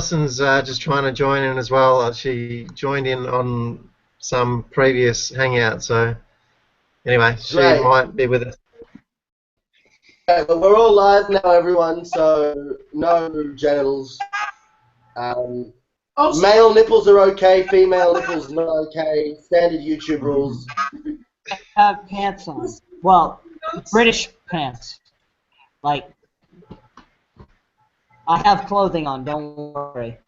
Allison's just trying to join in as well. She joined in on some previous hangout, so anyway, she Great. might be with us. Okay, but we're all live now, everyone, so no genitals. Male nipples are okay, female nipples not okay. Standard YouTube rules. I have pants on. Well, British pants. Like, I have clothing on, don't worry.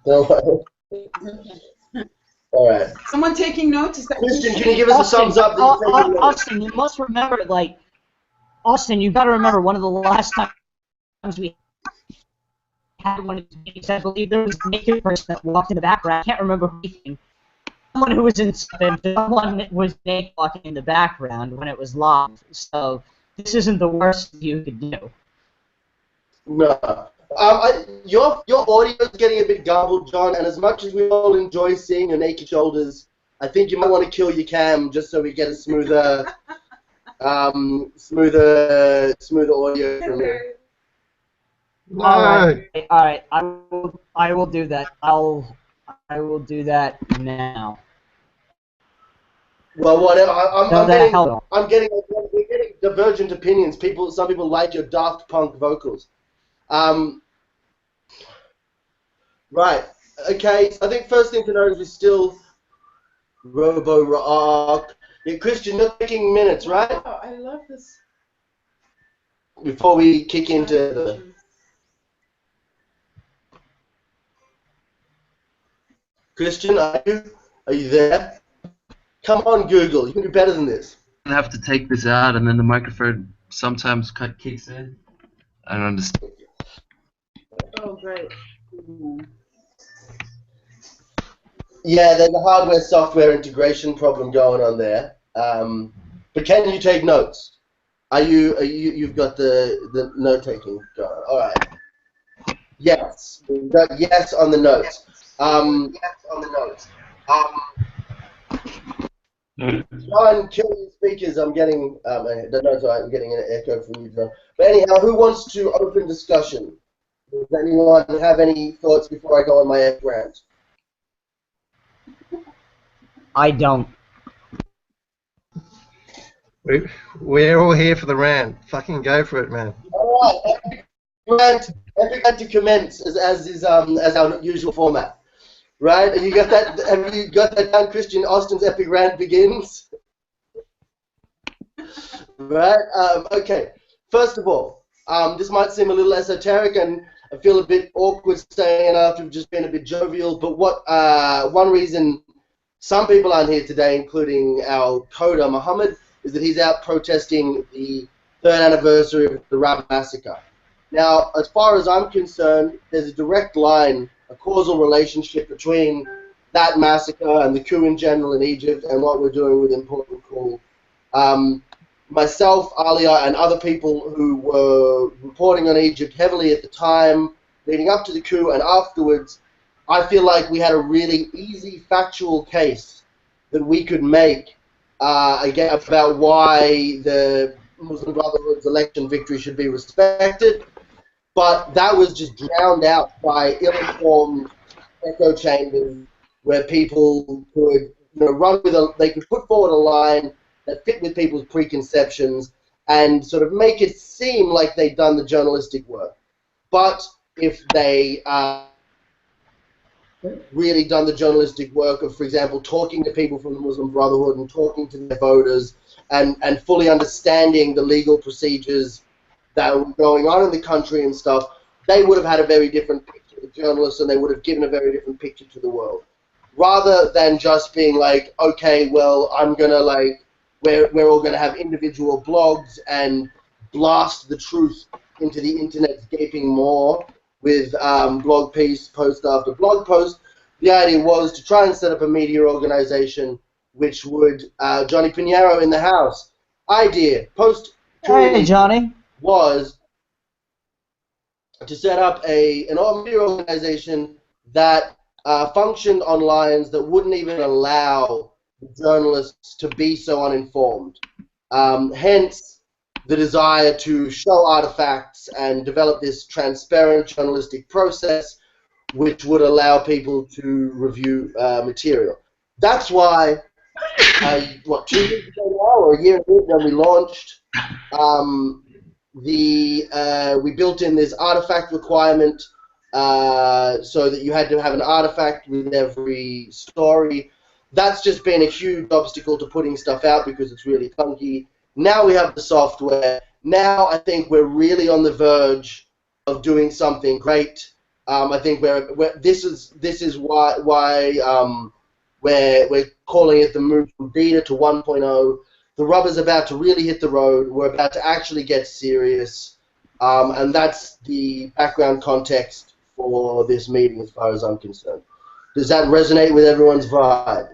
Don't worry. All right. Someone taking notes? Is that Christian, can you give us a thumbs up? That you're taking notes? Austin, you must remember, like, Austin, you gotta remember one of the last times we had one of these meetings, I believe there was a naked person that walked in the background. I can't remember anything. Someone who was in someone was naked walking in the background when it was live. So this isn't the worst you could do. No. Your audio is getting a bit garbled, John, and as much as we all enjoy seeing your naked shoulders, I think you might want to kill your cam just so we get a smoother audio from you. No. All right. I will do that. I will do that now. Well, whatever. We're getting divergent opinions. Some people like your Daft Punk vocals. Right. Okay. I think first thing to note is we're still Robo Rock. Yeah, Christian, you're taking minutes, right? Oh, I love this. Before we kick into the. Christian, are you there? Come on, Google. You can do better than this. I have to take this out, and then the microphone sometimes kicks in. I don't understand. Oh, great. Yeah, there's a hardware-software integration problem going on there. But can you take notes? You've got the note-taking going on. All right. Yes. We've got yes on the notes. John, kill your speakers. I'm getting the notes. I'm getting an echo from you, John. But anyhow, who wants to open discussion? Does anyone have any thoughts before I go on my rant? I don't. We're all here for the rant. Fucking go for it, man. All right, epic rant to commence as our usual format. Right? Have you got that down, Christian? Austin's epic rant begins. Right? Okay. First of all, this might seem a little esoteric, and I feel a bit awkward saying it after we've just been a bit jovial. But one reason some people aren't here today, including our coder Muhammad, is that he's out protesting the 3rd anniversary of the Rab massacre. Now, as far as I'm concerned, there's a direct line, a causal relationship between that massacre and the coup in general in Egypt and what we're doing with ImportantCool. Myself, Alia, and other people who were reporting on Egypt heavily at the time, leading up to the coup and afterwards, I feel like we had a really easy factual case that we could make again about why the Muslim Brotherhood's election victory should be respected. But that was just drowned out by ill-informed echo chambers where people could, they could put forward a line that fit with people's preconceptions and sort of make it seem like they'd done the journalistic work. But if they really done the journalistic work of, for example, talking to people from the Muslim Brotherhood and talking to their voters and fully understanding the legal procedures that were going on in the country and stuff, they would have had a very different picture of journalists and they would have given a very different picture to the world. Rather than just being like, okay, well, I'm going to we're all going to have individual blogs and blast the truth into the internet's gaping maw with blog post after blog post. The idea was to try and set up a media organization which would, Johnny Pinheiro in the house, idea, Hey, Johnny. Was to set up an media organization that functioned on lines that wouldn't even allow journalists to be so uninformed. Hence, the desire to show artifacts and develop this transparent journalistic process which would allow people to review material. That's why, 2 years ago now, or a year ago when we launched, we built in this artifact requirement so that you had to have an artifact with every story. That's just been a huge obstacle to putting stuff out because it's really clunky. Now we have the software. Now I think we're really on the verge of doing something great. I think this is why we're calling it the move from beta to 1.0. The rubber's about to really hit the road. We're about to actually get serious, and that's the background context for this meeting as far as I'm concerned. Does that resonate with everyone's vibe?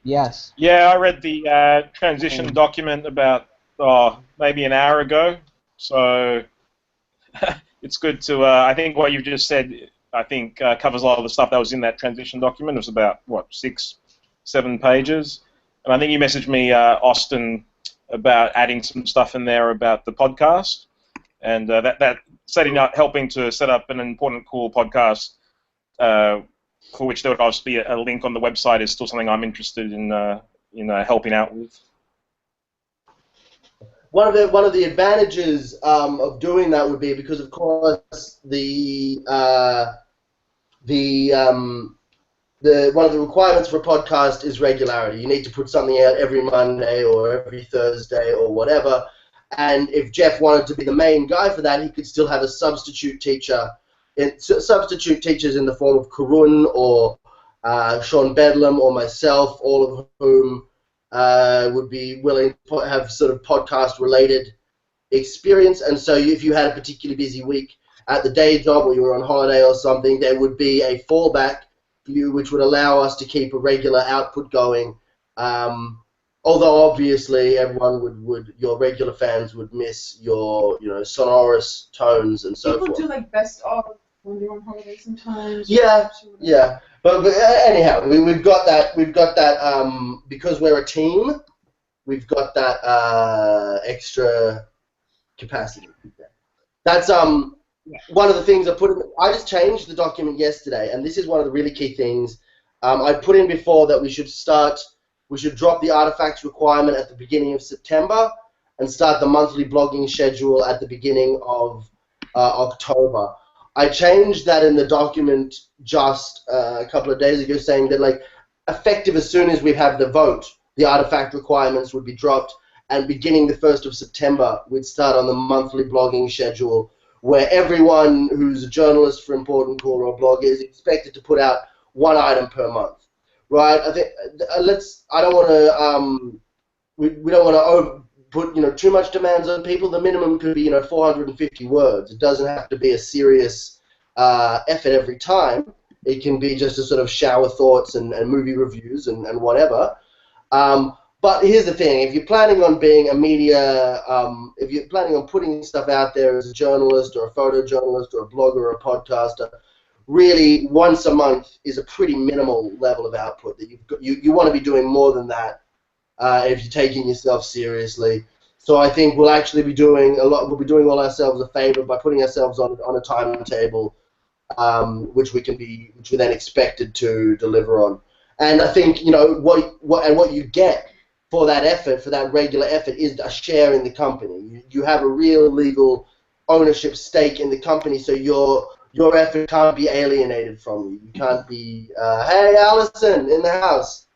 Yes. Yeah, I read the transition document about maybe an hour ago. So it's good to. I think what you've just said, I think covers a lot of the stuff that was in that transition document. It was about 6, 7 pages, and I think you messaged me, Austin, about adding some stuff in there about the podcast, and helping to set up an ImportantCool podcast. For which there would obviously be a link on the website is still something I'm interested in helping out with. One of the advantages of doing that would be because, of course, one of the requirements for a podcast is regularity. You need to put something out every Monday or every Thursday or whatever. And if Jeff wanted to be the main guy for that, he could still have a substitute teacher. Substitute teachers in the form of Karun or Sean Bedlam or myself, all of whom would be willing to have sort of podcast-related experience. And so if you had a particularly busy week at the day job or you were on holiday or something, there would be a fallback for you which would allow us to keep a regular output going. Although obviously everyone your regular fans would miss your sonorous tones and so forth. People do like best of when they're on holiday sometimes. Yeah. But anyhow, we've got that because we're a team. We've got that extra capacity. That's one of the things I put in. I just changed the document yesterday, and this is one of the really key things. I put in before that we should drop the artifacts requirement at the beginning of September and start the monthly blogging schedule at the beginning of October. I changed that in the document just a couple of days ago, saying that effective as soon as we have the vote, the artifact requirements would be dropped, and beginning the 1st of September, we'd start on the monthly blogging schedule, where everyone who's a journalist for ImportantCool or a blogger is expected to put out one item per month, right? I think I don't want to. We don't want to put too much demands on people. The minimum could be 450 words. It doesn't have to be a serious effort every time. It can be just a sort of shower thoughts and movie reviews and whatever. But here's the thing: if you're planning on being a media, if you're planning on putting stuff out there as a journalist or a photojournalist or a blogger or a podcaster, really once a month is a pretty minimal level of output. That you want to be doing more than that if you're taking yourself seriously. So I think we'll actually be doing a lot. We'll be doing all ourselves a favor by putting ourselves on a timetable, which we're then expected to deliver on. And I think what you get for that effort, for that regular effort, is a share in the company. You have a real legal ownership stake in the company, so your effort can't be alienated from you. You can't be, hey, Allison, in the house.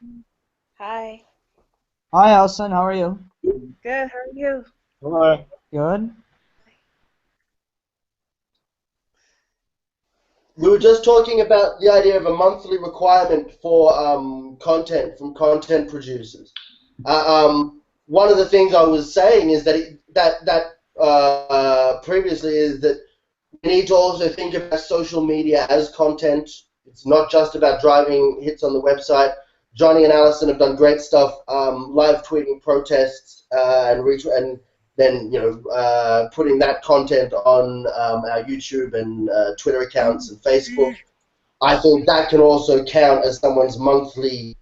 Hi. Hi, Alison. How are you? Good. How are you? Hello. Good. We were just talking about the idea of a monthly requirement for content from content producers. One of the things I was saying is that previously is that we need to also think about social media as content. It's not just about driving hits on the website. Johnny and Allison have done great stuff, live tweeting protests and then putting that content on our YouTube and Twitter accounts and Facebook. I think that can also count as someone's monthly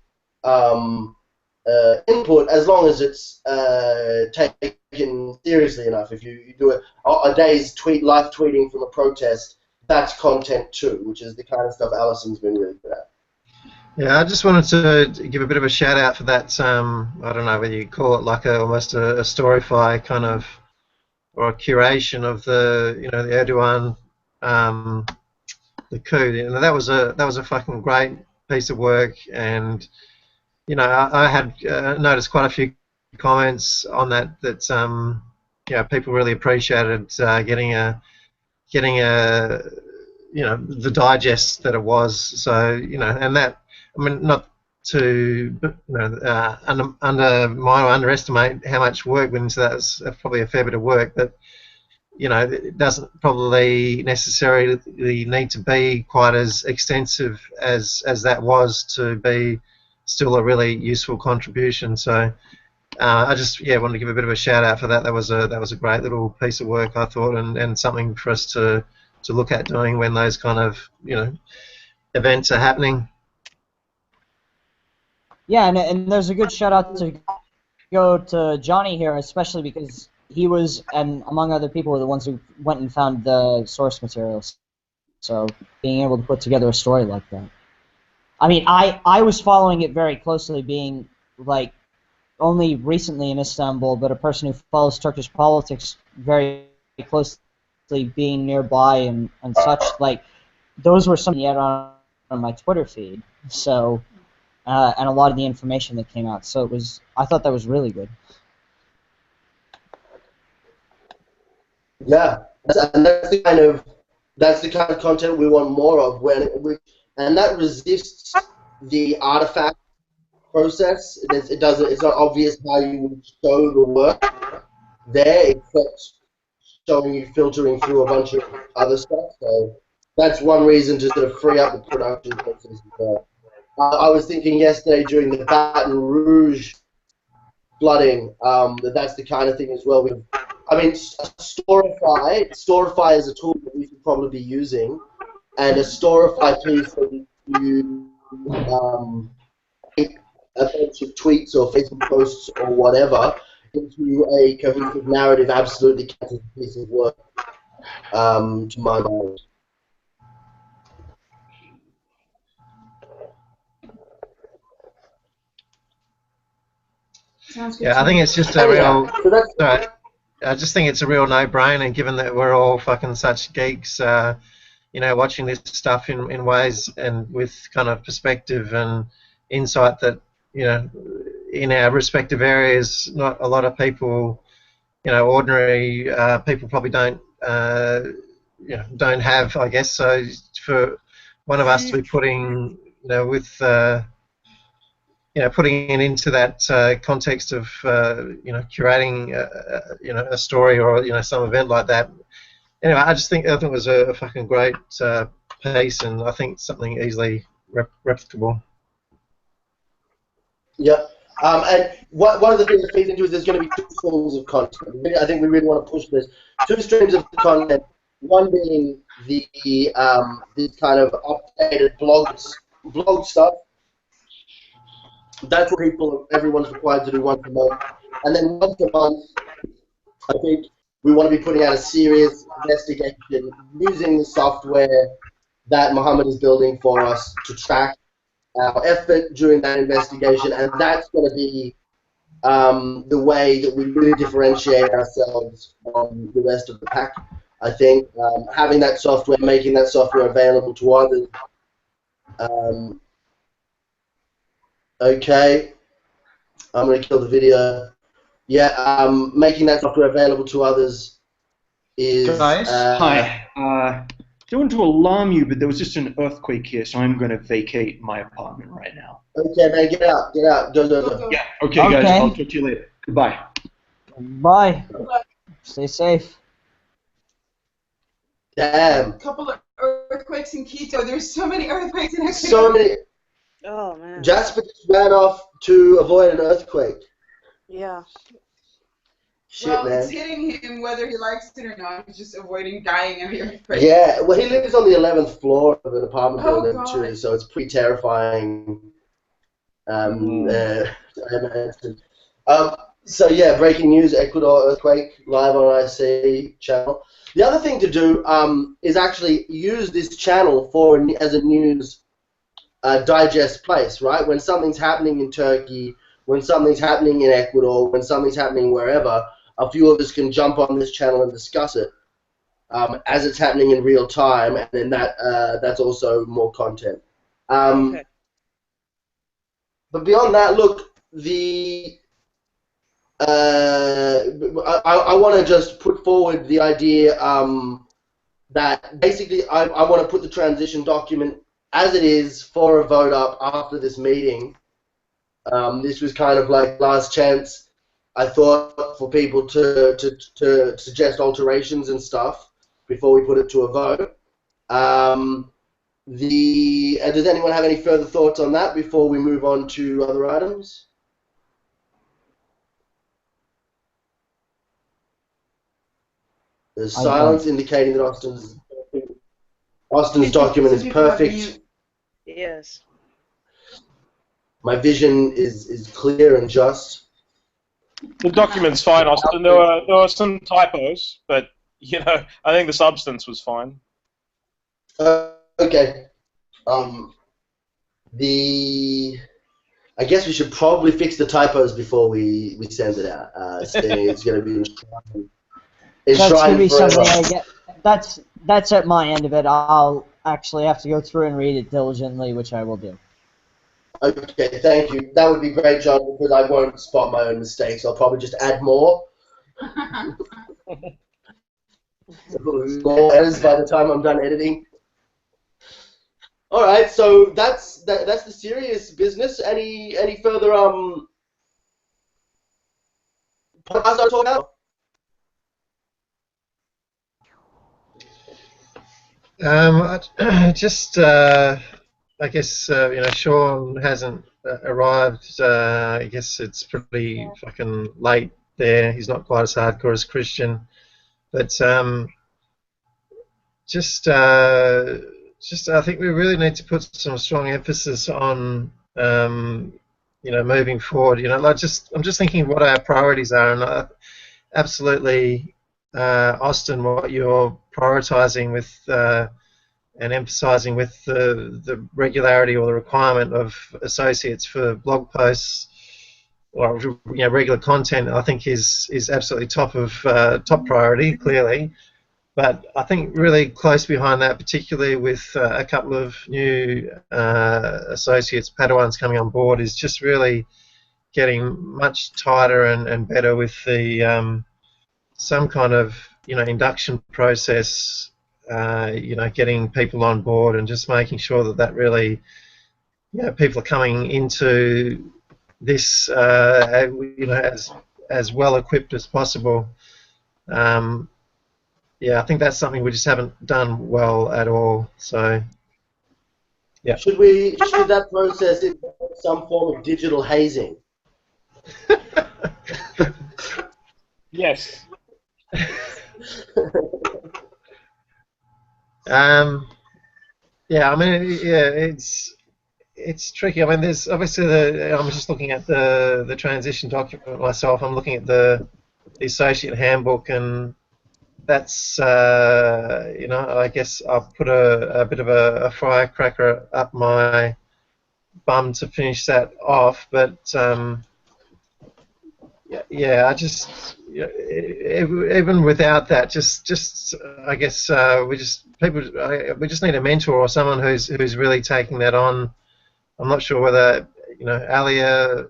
input, as long as it's taken seriously enough. If you do a day's live tweeting from a protest, that's content too, which is the kind of stuff Alison's been really good at. Yeah, I just wanted to give a bit of a shout out for that. I don't know whether you call it like almost a Storify kind of, or a curation of the the Erdogan the coup. That was a fucking great piece of work, and I had noticed quite a few comments on that people really appreciated getting a the digest that it was. So and that, I mean, not to undermine or underestimate how much work went into that. It's probably a fair bit of work, but it doesn't probably necessarily need to be quite as extensive as that was to be still a really useful contribution. So I just wanted to give a bit of a shout out for that. That was a great little piece of work, I thought, and something for us to look at doing when those kind of events are happening. Yeah, and there's a good shout out to go to Johnny here, especially because he was, and among other people, were the ones who went and found the source materials. So being able to put together a story like that. I mean, I was following it very closely, being like only recently in Istanbul, but a person who follows Turkish politics very closely, being nearby and such. Like, those were some yet on my Twitter feed. So, and a lot of the information that came out. So I thought that was really good. Yeah, and that's the kind of content we want more of. And that resists the artifact process. It's not obvious how you would show the work there, except showing you filtering through a bunch of other stuff. So that's one reason to sort of free up the production process as well. I was thinking yesterday during the Baton Rouge flooding that's the kind of thing as well. I mean, Storify is a tool that we should probably be using, and a Storify piece that you a bunch of tweets or Facebook posts or whatever into a cohesive narrative absolutely counts as a piece of work, to my knowledge. Sounds good. Yeah, I think it's just a real. Sorry, I just think it's a real no-brainer, given that we're all fucking such geeks. Watching this stuff in ways and with kind of perspective and insight that in our respective areas, not a lot of people, ordinary people probably don't have, I guess. So for one of us to be putting putting it into that context of curating a story or some event like that. Anyway, I think it was a fucking great piece, and I think something easily replicable. Yeah. And one of the things that feeds into it is there's going to be two forms of content. I think we really want to push this. Two streams of content. One being the this kind of updated blog stuff. That's what everyone's required to do once a month. And then once a month, I think we want to be putting out a serious investigation using the software that Mohammed is building for us to track our effort during that investigation, and that's going to be the way that we really differentiate ourselves from the rest of the pack. I think having that software, making that software available to others. Okay, I'm going to kill the video. Yeah, making that software available to others is... Guys, hi. Don't want to alarm you, but there was just an earthquake here, so I'm going to vacate my apartment right now. Okay, man, get out. Go. Yeah, okay, guys, I'll talk to you later. Goodbye. Bye. Stay safe. Damn. A couple of earthquakes in Quito. There's so many earthquakes in Ecuador. So many. Oh, man. Jasper just ran off to avoid an earthquake. Yeah. Shit, well, man. it's hitting him whether he likes it or not. He's just avoiding dying in the earthquake. Yeah, well, he lives on the 11th floor of an apartment Oh, building too, so it's pretty terrifying. So yeah, breaking news: Ecuador earthquake live on IC channel. The other thing to do is actually use this channel as a news digest place, right? When something's happening in Turkey, when something's happening in Ecuador, when something's happening wherever, a few of us can jump on this channel and discuss it as it's happening in real time, and then that's also more content. Okay. But beyond that, look, I want to just put forward the idea that basically I want to put the transition document as it is for a vote up after this meeting. This was kind of like last chance, I thought, for people to suggest alterations and stuff before we put it to a vote. Does anyone have any further thoughts on that before we move on to other items? There's silence indicating that Austin's document is perfect. Yes. My vision is clear and just. The document's fine, Austin. There were some typos, but I think the substance was fine. Okay. I guess we should probably fix the typos before we send it out. It's going to be That's going to be forever. something I get. That's at my end of it. I'll actually have to go through and read it diligently, which I will do. Okay, thank you. That would be great, John, because I won't spot my own mistakes. I'll probably just add more. More letters by the time I'm done editing. All right, so that's the serious business. Any further podcasts I talk about? I guess Sean hasn't arrived. I guess it's pretty fucking late there. He's not quite as hardcore as Christian, but I think we really need to put some strong emphasis on moving forward. I'm just thinking what our priorities are, and absolutely, Austin, what you're prioritising with and emphasising with the regularity or the requirement of associates for blog posts or regular content, I think is absolutely top priority, clearly. But I think really close behind that, particularly with a couple of new associates, Padawans coming on board, is just really getting much tighter and better with the some kind of induction process. Getting people on board and just making sure that really, people are coming into this, as well equipped as possible. I think that's something we just haven't done well at all. So, yeah. Should that process involve some form of digital hazing? Yes. It's tricky. I mean, there's obviously I'm just looking at the transition document myself. I'm looking at the associate handbook, and that's I guess I've put a bit of a firecracker up my bum to finish that off. But I just even without that, just I guess we just need a mentor or someone who's really taking that on. I'm not sure whether Alia,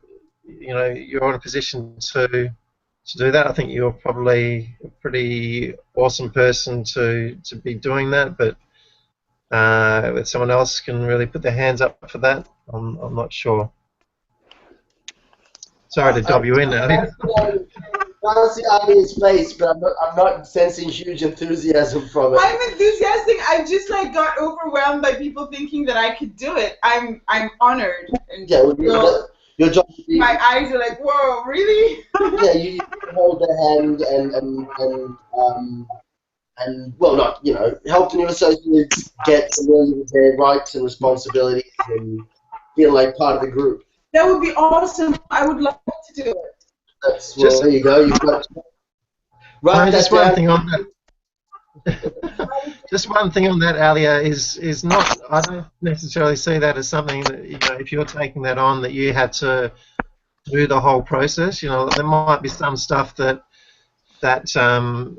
you're in a position to do that. I think you're probably a pretty awesome person to be doing that, but if someone else can really put their hands up for that, I'm not sure. Sorry to dob you in now. I don't see Alia's face, but I'm not sensing huge enthusiasm from it. I'm enthusiastic. I just got overwhelmed by people thinking that I could do it. I'm honored. And your job. My eyes are like, whoa, really? Yeah, you hold their hand and help the new associates get familiar with their rights and responsibilities and feel like part of the group. That would be awesome. I would love to do it. There you go. You've got just one thing on that. Just one thing on that, Alia, is not. I don't necessarily see that as something that, if you're taking that on, that you had to do the whole process. There might be some stuff that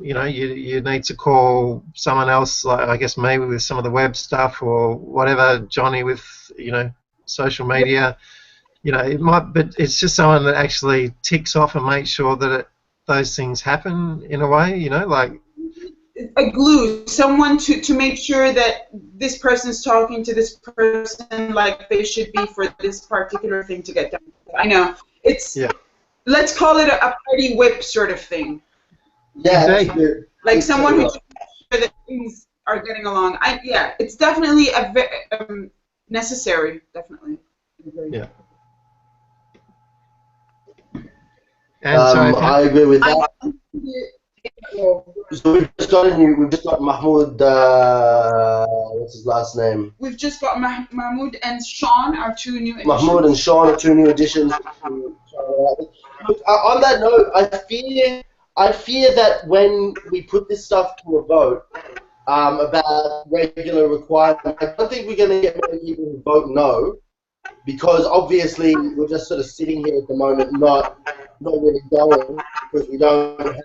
you need to call someone else, like I guess maybe with some of the web stuff or whatever, Johnny with social media. It might, but it's just someone that actually ticks off and makes sure that those things happen in a way. Like A glue, someone to make sure that this person's talking to this person like they should be for this particular thing to get done. I know. It's, yeah, let's call it a party whip sort of thing. Yeah, that's indeed. good. Like It's someone who good. makes sure that things are getting along. Yeah, it's definitely necessary, definitely. Yeah. And so if you, I agree with that. Well, So we've just got Mahmoud, what's his last name? we've just got Mahmoud and Sean, our two new additions. Mahmoud and Sean are two new additions. Look, on that note, I fear that when we put this stuff to a vote about regular requirements, I don't think we're going to get many people who vote no, because obviously we're just sort of sitting here at the moment, not really going, because we don't have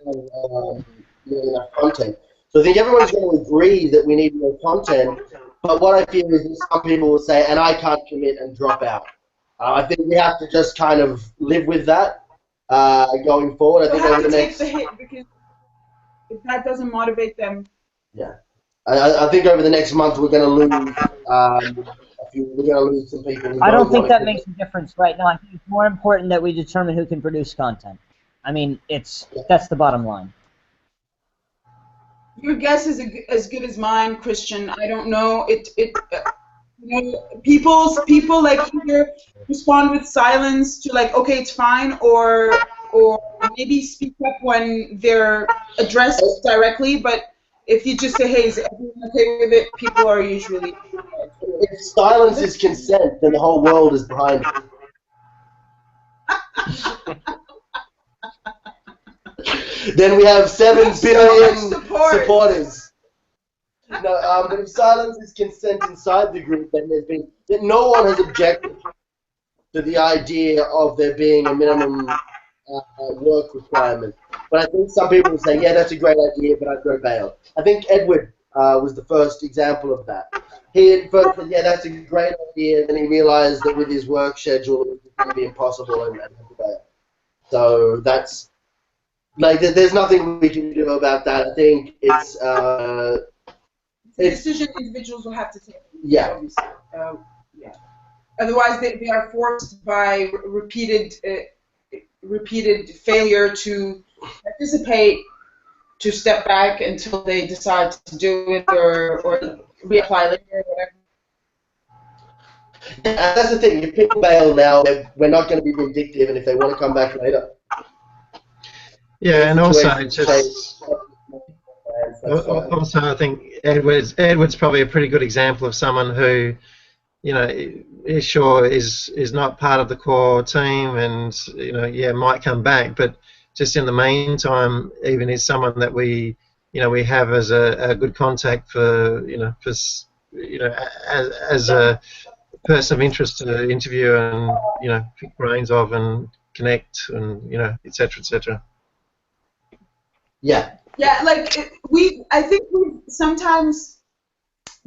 enough content. So I think everyone's going to agree that we need more content, but what I fear is that some people will say, and I can't commit, and drop out. I think we have to just kind of live with that going forward. I We'll think have over to the take next, the hit because if that doesn't motivate them. yeah, I think over the next month we're going to lose we're going to lose some people who I don't think want that to makes a difference right now. I think it's more important that we determine who can produce content. I mean, that's the bottom line. Your guess is as good as mine, Christian. I don't know. People like either respond with silence to like, okay, it's fine, or maybe speak up when they're addressed directly. But if you just say, hey, is everyone okay with it? People are usually. If silence is consent, then the whole world is behind it. Then we have 7 billion supporters. No, but if silence is consent inside the group, then no one has objected to the idea of there being a minimum work requirement. But I think some people will say, yeah, that's a great idea, but I'd go bail. I think Edward was the first example of that. He at first said, yeah, that's a great idea, and then he realized that with his work schedule, it was going to be impossible and had to bail. So that's, like, there's nothing we can do about that. I think it's a decision individuals will have to take. Yeah. Yeah. Otherwise, they are forced by repeated failure to participate to step back until they decide to do it or reapply later or whatever. Yeah, that's the thing. If people bail now, we're not going to be vindictive, and if they want to come back later. yeah, and also I think Edward's probably a pretty good example of someone who, is sure is not part of the core team, and might come back, but just in the meantime, even is someone that we have as a good contact for as a person of interest to interview and pick brains of and connect and etc. etc. Yeah. Yeah, like I think we've sometimes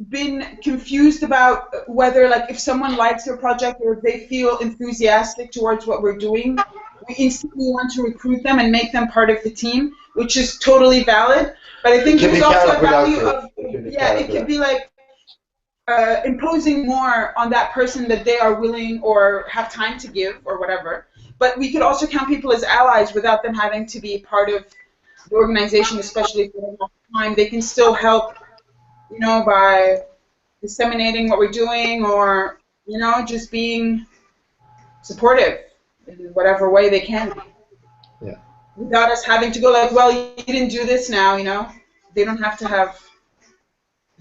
been confused about whether, like, if someone likes your project or if they feel enthusiastic towards what we're doing, we instantly want to recruit them and make them part of the team, which is totally valid. But I think there's also a value of, it could be like imposing more on that person that they are willing or have time to give or whatever. But we could also count people as allies without them having to be part of the organization, especially if they don't have time. They can still help, by disseminating what we're doing or, just being supportive in whatever way they can. Yeah. Without us having to go like, well, you didn't do this now, They don't have to have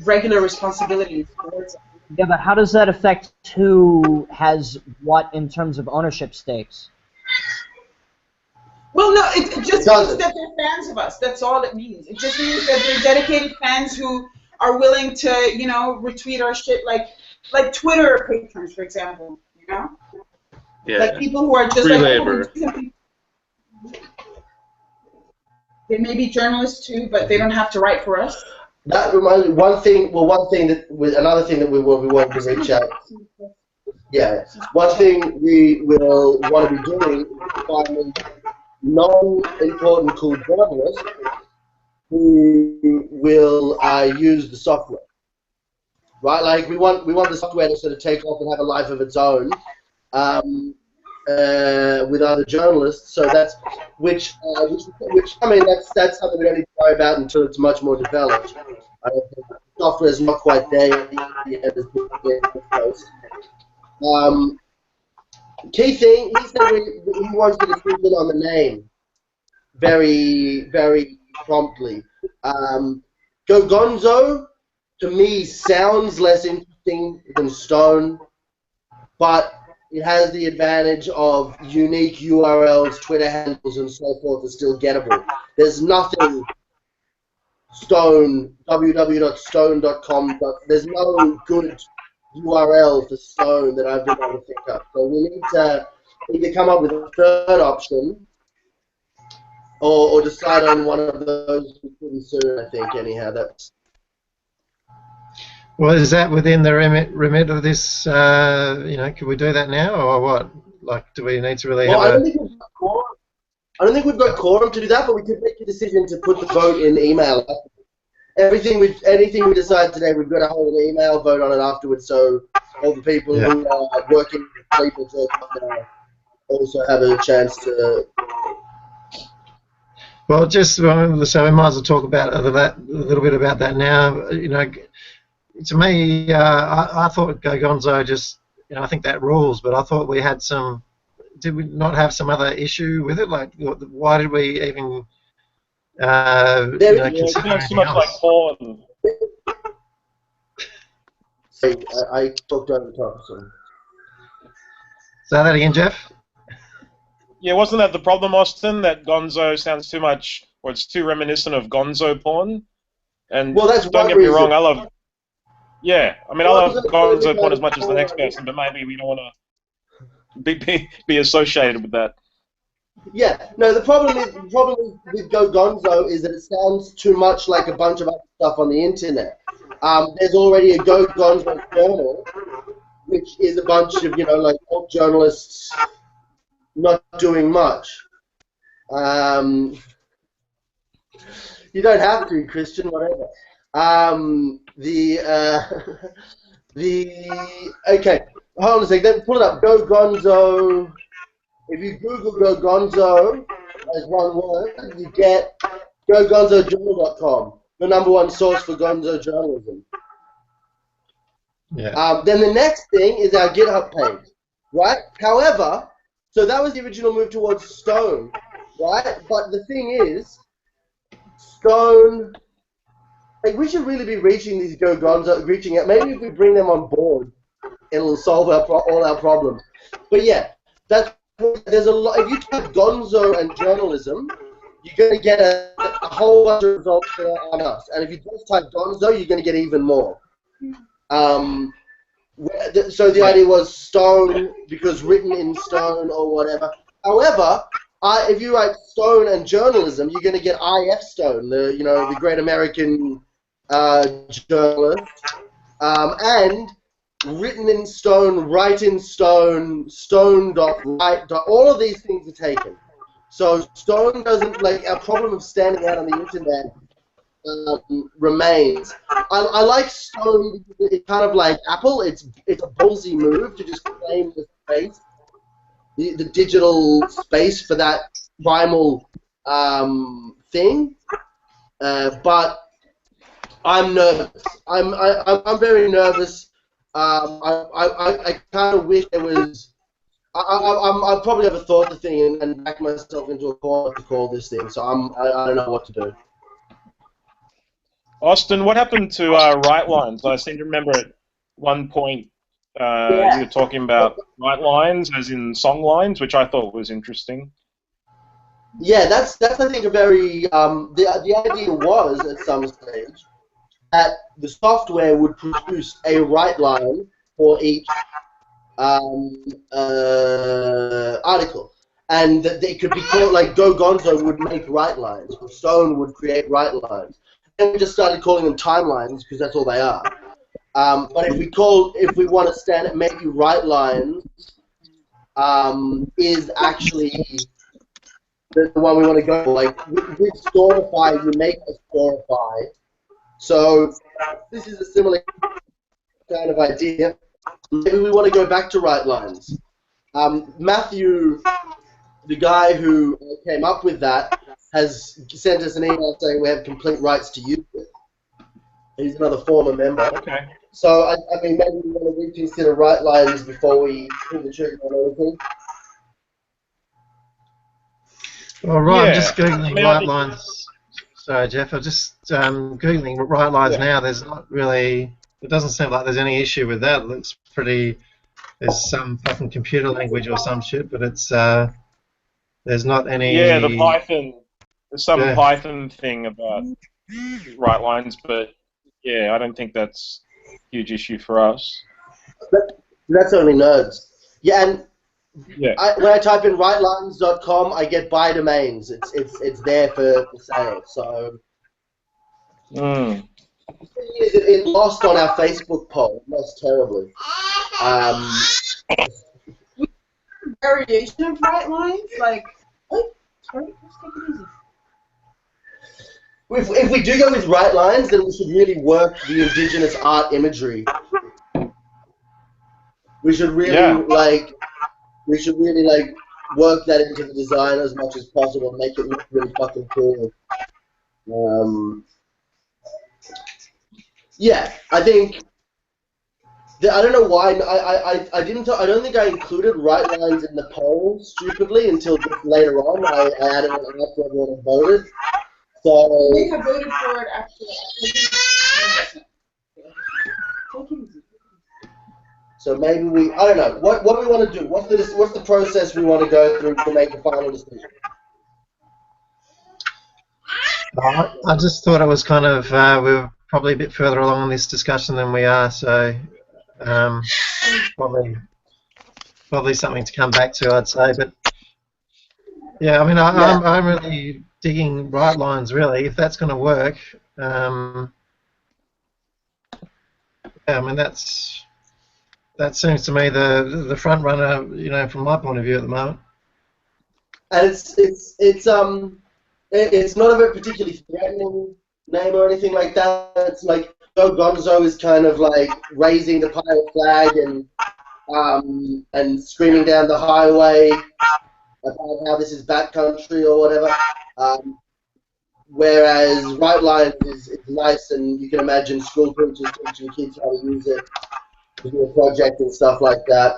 regular responsibilities towards it. Yeah, but how does that affect who has what in terms of ownership stakes? Well, no, it just doesn't. means that they're fans of us. That's all it means. It just means that they're dedicated fans who are willing to, retweet our shit, like Twitter patrons, for example. Yeah. Like people who are just Free like, labor. they may be journalists too, but they don't have to write for us. That reminds me, another thing that we want to reach out. Yeah, one thing we will want to be doing is finding non-important cool journalists who will use the software, right? Like we want the software to sort of take off and have a life of its own with other journalists. So that's which I mean that's something we don't need to worry about until it's much more developed. I don't think the software is not quite there yet. Key thing, he said he wants to decision on the name very, very promptly. Go Gonzo, to me, sounds less interesting than Stone, but it has the advantage of unique URLs, Twitter handles, and so forth are still gettable. There's nothing Stone, www.stone.com, there's no good URL for Stone that I've been able to think up. So we need to either come up with a third option or decide on one of those pretty soon, I think, anyhow. Well, is that within the remit of this, can we do that now or what? Like, do we need to really have I don't think we've got quorum to do that, but we could make a decision to put the vote in email. Anything we decide today, we've got to hold an email vote on it afterwards, so all the people who are working people also have a chance to. Well, so we might as well talk about a little bit about that now. To me, I thought Go Gonzo just, I think that rules, but I thought we had some. Did we not have some other issue with it? Like, why did we even? It sounds too much like porn. I talked over the top. So. Say that again, Jeff. Yeah, wasn't that the problem, Austin? That Gonzo sounds too much, or it's too reminiscent of Gonzo porn. And well, that's don't get me wrong, I love Gonzo porn as much as the next person, but maybe we don't want to be associated with that. Yeah, no. The problem with Go Gonzo is that it sounds too much like a bunch of other stuff on the internet. There's already a Go Gonzo journal, which is a bunch of like old journalists not doing much. You don't have to, Christian. Whatever. Okay. Hold on a second. Pull it up. Go Gonzo. If you Google Go Gonzo as one word, you get GoGonzoJournal.com, the #1 source for Gonzo journalism. Yeah. Then the next thing is our GitHub page, right? However, so that was the original move towards Stone, right? But the thing is, Stone, like we should really be reaching these Go Gonzo, reaching out. Maybe if we bring them on board, it'll solve all our problems. But yeah, there's a lot. If you type Gonzo and journalism, you're going to get a whole bunch of results on us. And if you just type Gonzo, you're going to get even more. So the idea was Stone because written in stone or whatever. However, if you write Stone and journalism, you're going to get IF Stone, the great American journalist, and written in stone, write in stone, stone.write. All of these things are taken. So Stone doesn't, like, our problem of standing out on the internet remains. I like Stone because it's kind of like Apple. It's a ballsy move to just claim the space, the digital space for that primal thing. But I'm nervous. I'm very nervous. I kind of wish there was. I probably have a thought the thing and back myself into a corner to call this thing. So I don't know what to do. Austin, what happened to write lines? I seem to remember at one point you were talking about write lines, as in song lines, which I thought was interesting. Yeah, that's I think a very the idea was at some stage that the software would produce a write line for each article, and that they could be called like Go Gonzo would make write lines, or Stone would create write lines, and we just started calling them timelines because that's all they are. But if we want to stand and make you write lines, is actually the one we want to go for. Like with Storify, you make a Storify. So this is a similar kind of idea. Maybe we want to go back to write lines. Matthew, the guy who came up with that, has sent us an email saying we have complete rights to use it. He's another former member. Okay. So, I mean, maybe we want to reconsider write lines before we pull the trigger on anything. All right, I'm just Yeah. googling I mean, I right think, lines. Sorry, Jeff. I'm just googling right lines Yeah. now. There's not really. It doesn't seem like there's any issue with that. It looks pretty. There's some fucking computer language or some shit, but it's there's not yeah, the any. Python. There's some Yeah. Python thing about write lines, but yeah, I don't think that's a huge issue for us. That's only nerds. Yeah, and Yeah. when I type in writelines.com, I get buy domains. It's there for sale. So Mm. it lost on our Facebook poll. It lost terribly. Variation of right lines, like, oh, sorry, let's take it easy. If we do go with right lines, then we should really work the indigenous art imagery. We should really work that into the design as much as possible and make it look really fucking cool. Yeah, I think I don't know why I don't think I included right lines in the poll stupidly until just later on. I added it after everyone had voted. So We have voted for it after. So maybe I don't know what do we want to do. What's the process we want to go through to make the final decision? I just thought it was kind of we were probably a bit further along in this discussion than we are, so probably something to come back to, I'd say. But yeah, I mean, I'm really digging right lines, really, if that's going to work. Yeah, I mean, that seems to me the front runner, you know, from my point of view at the moment. And it's not a very particularly threatening name or anything like that. It's like Go Gonzo is kind of like raising the pirate flag and screaming down the highway about how this is bad country or whatever. Whereas Right Lines is nice, and you can imagine school teachers teaching kids how to use it to do a project and stuff like that.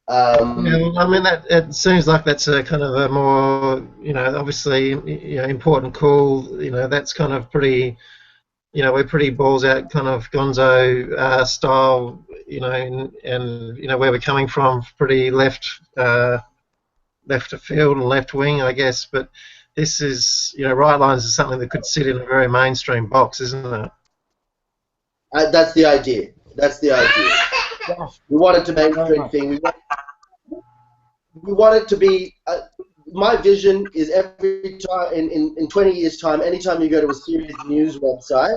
Yeah, well, I mean, it seems like that's a kind of a more, you know, obviously, you know, important, cool, you know, that's kind of pretty, you know, we're pretty balls out kind of gonzo style, you know, and you know where we're coming from, pretty left of field and left wing, I guess. But this is, you know, right lines is something that could sit in a very mainstream box, isn't it? That's the idea. That's the idea. We want it to be a mainstream thing. We want it to be. My vision is every time in 20 years' time, anytime you go to a serious news website,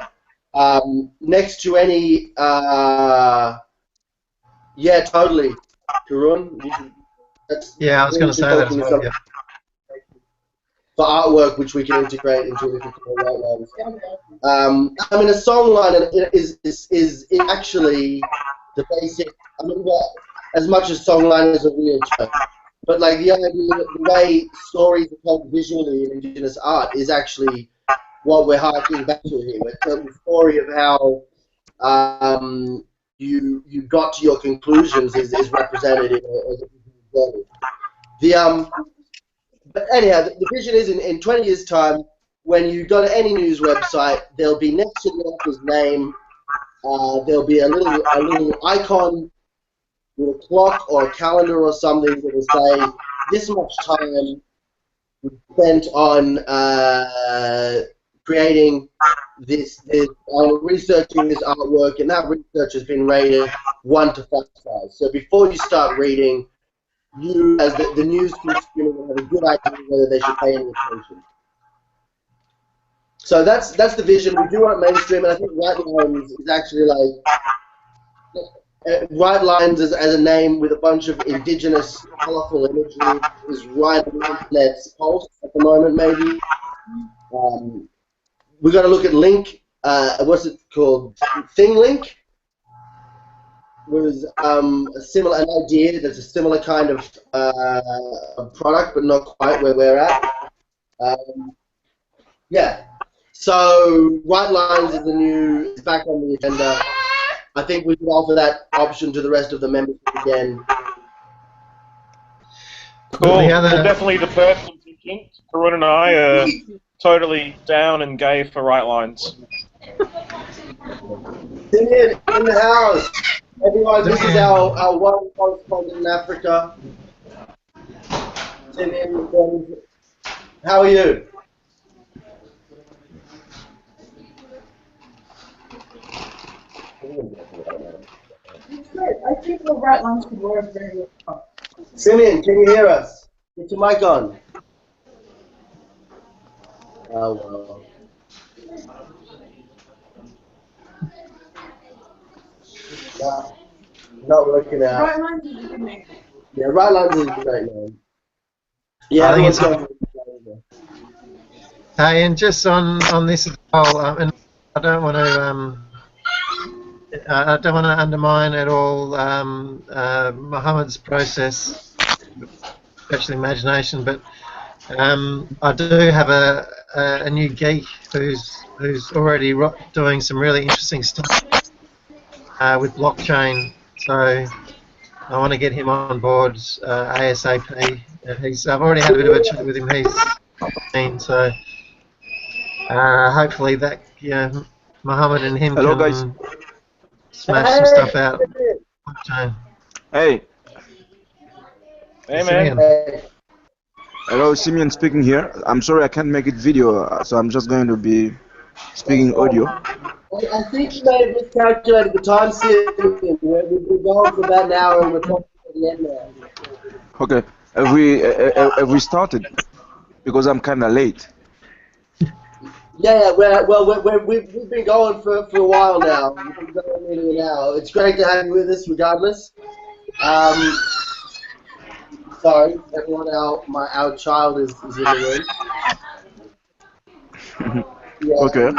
next to any, yeah, totally, Karun. Yeah, I was going to say that as well. Yeah. For artwork, which we can integrate into the right lines. I mean, a songline is actually the basic. I mean, as much as songline is a real term, but like the idea, the way stories are told visually in Indigenous art is actually what we're harking back to here. We're telling the story of how you got to your conclusions is represented in a but anyhow, the vision is in 20 years' time, when you go to any news website, there'll be next to the author's name, there'll be a little icon with a clock or a calendar or something that will say this much time spent on creating researching this artwork, and that research has been rated 1 to 5 stars. So before you start reading, you, as the news consumer, will have a good idea whether they should pay any attention. So that's the vision. We do want mainstream, and I think Right Lines is actually like Right Lines as a name with a bunch of indigenous, colourful imagery is right on the internet's pulse at the moment. Maybe we got to look at Link. What's it called? Thing Link was an idea that's a similar kind of product, but not quite where we're at. Yeah. So Right Lines is back on the agenda. I think we should offer that option to the rest of the membership again. Cool. Well, definitely the Perth contingent. Karun and I are totally down and gay for Right Lines. Simeon in the house. Everyone, this is our one correspondent in Africa. Simeon, how are you? I think the Right Lines could work very well. Simeon, can you hear us? Get your mic on. Oh, well. Not working out. Right Lines is a good name. Yeah, Right Lines is a great name. Yeah, everyone's going for it. Hey, and just on this as well, and I don't want to undermine at all Mohammed's process, especially imagination, but I do have a new geek who's already doing some really interesting stuff with blockchain. So I want to get him on board ASAP. I've already had a bit of a chat with him. He's keen, so hopefully that Mohammed and him can smash some stuff out. Blockchain. Hey. Hey, man. Hello, Simeon speaking here. I'm sorry I can't make it video, so I'm just going to be speaking audio. I think you may have miscalculated the time, Simeon. We've been going for about an hour and we're talking at the end now. Okay. Have we started? Because I'm kind of late. Yeah. We've been going for a while now. We've been going nearly an hour. It's great to have you with us, regardless. Sorry, everyone. Our child is in the room. Yeah. Okay.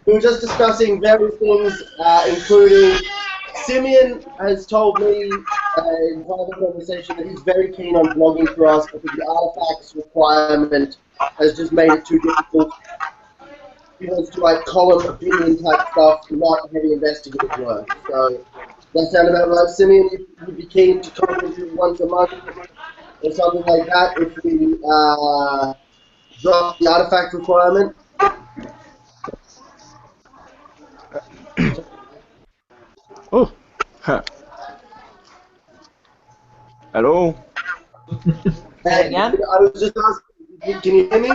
We were just discussing various things, including Simeon has told me in private conversation that he's very keen on blogging for us because the artifacts requirement has just made it too difficult. He wants to write column opinion type stuff, not heavy investigative work. So that sound about right, Simeon? You'd be keen to contribute once a month or something like that if we drop the artifact requirement? Oh. Huh. Hello. Hey, again? I was just asking. Can you hear me?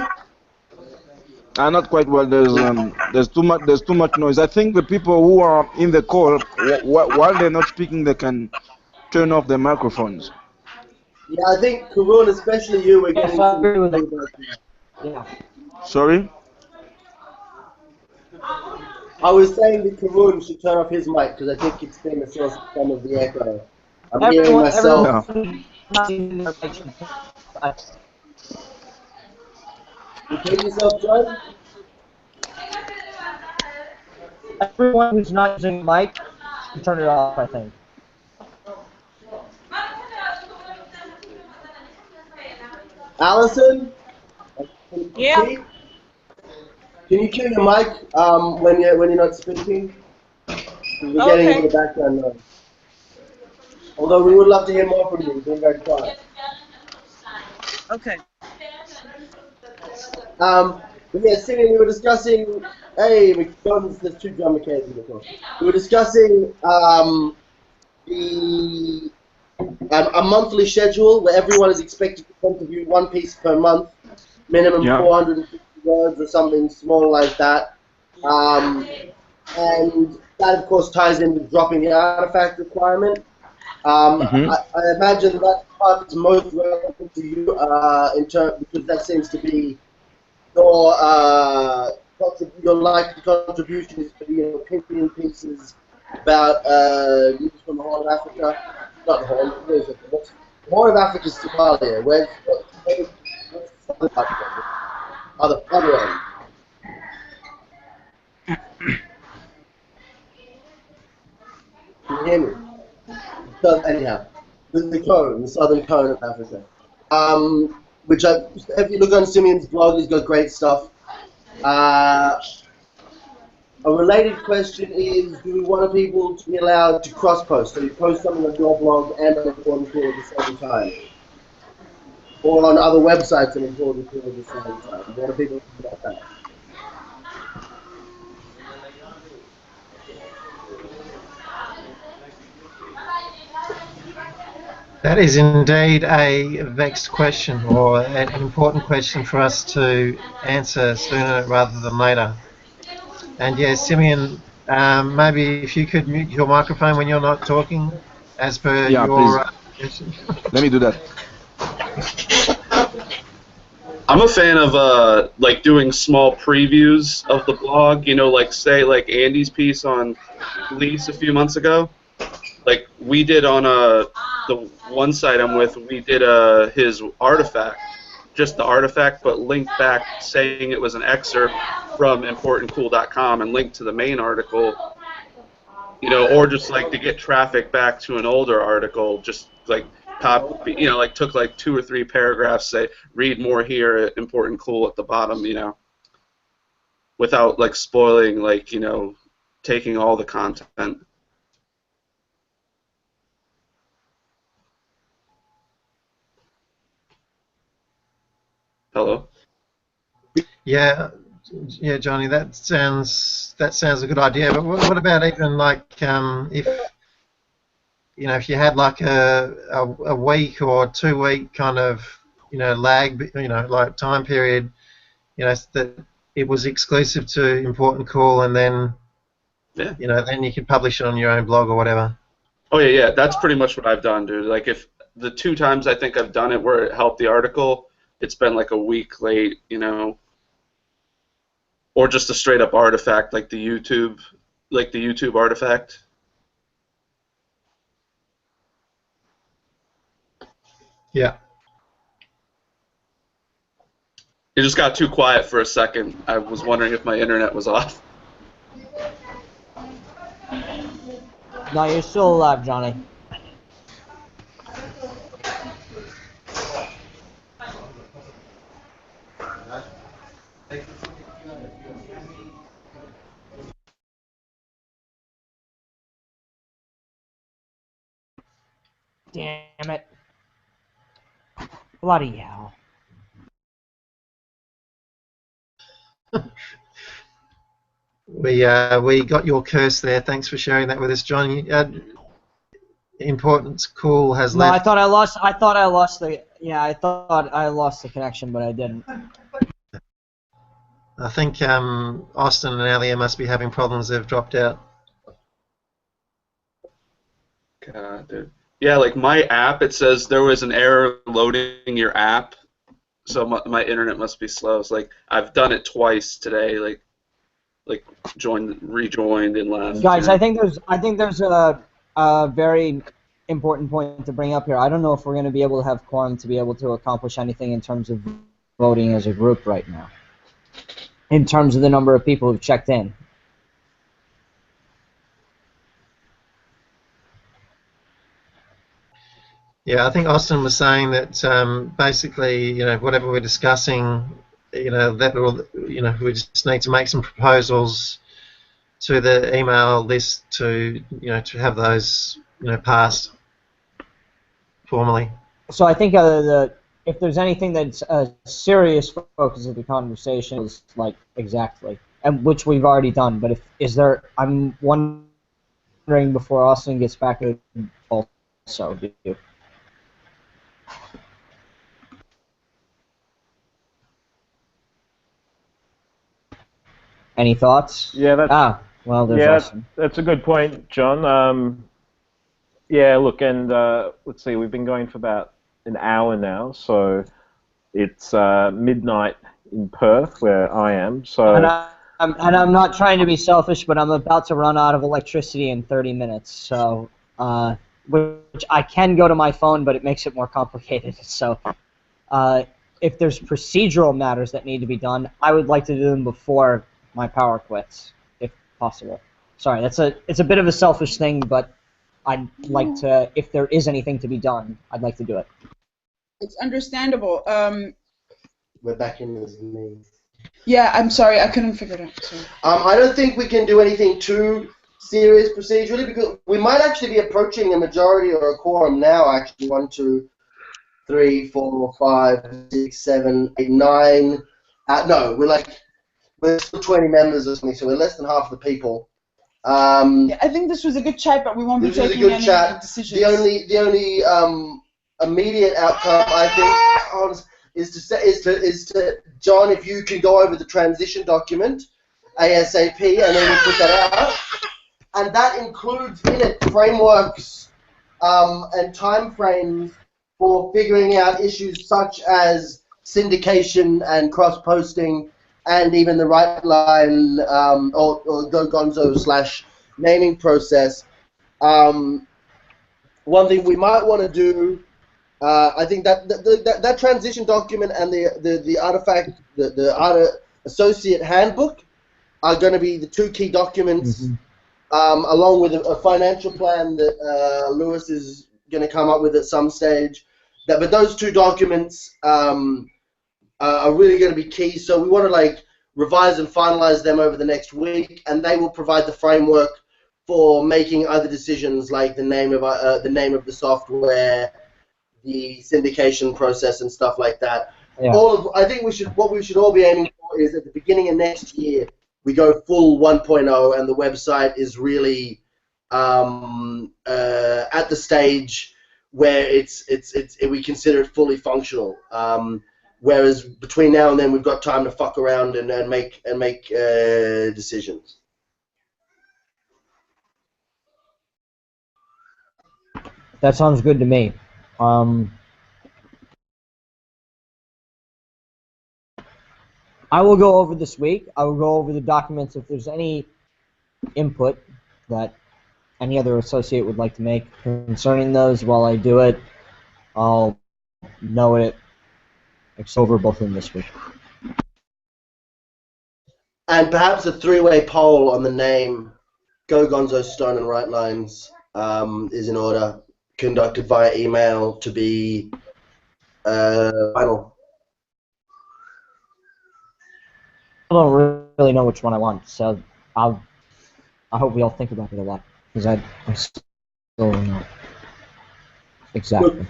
Not quite well. There's too much noise. I think the people who are in the call, while they're not speaking, they can turn off their microphones. Yeah, I think Karun, especially you, were getting I agree with that. Yeah. Sorry? I was saying that Karun should turn off his mic because I think it's been the source of some of the echo. I'm hearing myself. Repeat yourself, John? Everyone who's not using mic should turn it off, I think. Allison? Yeah. Can you cue your mic when you're not speaking? We're getting a bit of background noise. Although we would love to hear more from you. Being very quiet. Okay. But yeah, Simeon, we were discussing. Hey, there's two drum mechanics in the call. We were discussing the a monthly schedule where everyone is expected to contribute one piece per month, minimum Yeah. 450 words or something small like that. And that, of course, ties in with dropping the artifact requirement. Mm-hmm. I imagine that part is most relevant to you because that seems to be your your likely contribution is for opinion pieces about news from the Horn of Africa. Not the Horn. Where is it? The Horn of Africa is Somalia. What's the southern part of it? Other end. Can you hear me? So, anyhow, the southern cone of Africa. If you look on Simeon's blog, he's got great stuff. A related question is, do we want people to be allowed to cross-post? So you post something on your blog and on ImportantCool at the same time. Or on other websites on ImportantCool at the same time. What do people think about that? That is indeed a vexed question, or an important question for us to answer sooner rather than later. And yes, Simeon, maybe if you could mute your microphone when you're not talking, as per Yeah, please. your question. Let me do that. I'm a fan of like doing small previews of the blog. You know, like say like Andy's piece on police a few months ago. Like we did on the one site I'm with, we did his artifact, just the artifact, but linked back saying it was an excerpt from ImportantCool.com and linked to the main article. You know, or just like to get traffic back to an older article, just like copy, you know, like took like 2 or 3 paragraphs, say read more here at ImportantCool at the bottom, you know, without like spoiling, like, you know, taking all the content. Hello? Yeah, Johnny, that sounds a good idea. But what about even like if if you had like a week or 2 week kind of lag, like time period, that it was exclusive to ImportantCool, and then then you could publish it on your own blog or whatever. Oh yeah, that's pretty much what I've done, dude. Like if the 2 times I think I've done it where it helped the article, it's been like a week late, you know, or just a straight up artifact like the YouTube artifact. Yeah. It just got too quiet for a second. I was wondering if my internet was off. No, you're still alive, Johnny. Damn it. Bloody hell. We got your curse there. Thanks for sharing that with us, Johnny. ImportantCool has No, I left. thought I lost the. Yeah, I thought I lost the connection, but I didn't. I think Austin and Alia must be having problems. They've dropped out. God, dude. Yeah, like my app, it says there was an error loading your app, so my internet must be slow. It's like I've done it twice today, like rejoined and left. Guys, you know? I think there's a very important point to bring up here. I don't know if we're going to be able to have quorum to be able to accomplish anything in terms of voting as a group right now. In terms of the number of people who've checked in. Yeah, I think Austin was saying that basically, whatever we're discussing, that will, we just need to make some proposals to the email list to, to have those, passed formally. So I think if there's anything that's a serious focus of the conversation is like exactly, and which we've already done. But I'm wondering before Austin gets back to also. Any thoughts? Yeah, that's well, there's Austin. that's a good point, John. Yeah, look, and let's see, we've been going for about an hour now, so it's midnight in Perth, where I am. So, and I'm not trying to be selfish, but I'm about to run out of electricity in 30 minutes. So, which I can go to my phone, but it makes it more complicated. So, if there's procedural matters that need to be done, I would like to do them before my power quits, if possible. Sorry, it's a bit of a selfish thing, but I'd like to, if there is anything to be done, I'd like to do it. It's understandable. We're back in this meeting. Yeah, I'm sorry, I couldn't figure it out. Sorry. I don't think we can do anything too serious procedurally, because we might actually be approaching a majority or a quorum now. Actually, 1, 2, 3, 4, 5, 6, 7, 8, 9. No, we're still 20 members or something, so we're less than half the people. Yeah, I think this was a good chat, but we won't be taking any decisions. The only immediate outcome, I think, is to John, if you can go over the transition document ASAP, and then we'll put that out, and that includes in it frameworks and timeframes for figuring out issues such as syndication and cross-posting, and even the right line or GoGonzo / naming process. One thing we might want to do, I think that transition document and the artifact, the associate handbook are going to be the two key documents, along with a financial plan that Lewis is going to come up with at some stage. But those two documents are really going to be key. So we want to revise and finalize them over the next week, and they will provide the framework for making other decisions, like the name of the software, the syndication process, and stuff like that. Yeah. I think what we should all be aiming for is at the beginning of next year we go full 1.0, and the website is really at the stage where we consider it fully functional. Whereas between now and then we've got time to fuck around and make decisions. That sounds good to me. I will go over this week. I will go over the documents. If there's any input that any other associate would like to make concerning those while I do it, I'll know it. It's over both of them this week. And perhaps a three-way poll on the name Go Gonzo Stone and Right Lines is in order, conducted via email to be final. I don't really know which one I want, so I hope we all think about it a lot, because I still don't know exactly.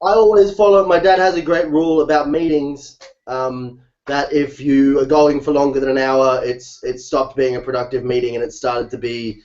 I always follow. My dad has a great rule about meetings. That if you are going for longer than an hour, it's stopped being a productive meeting and it started to be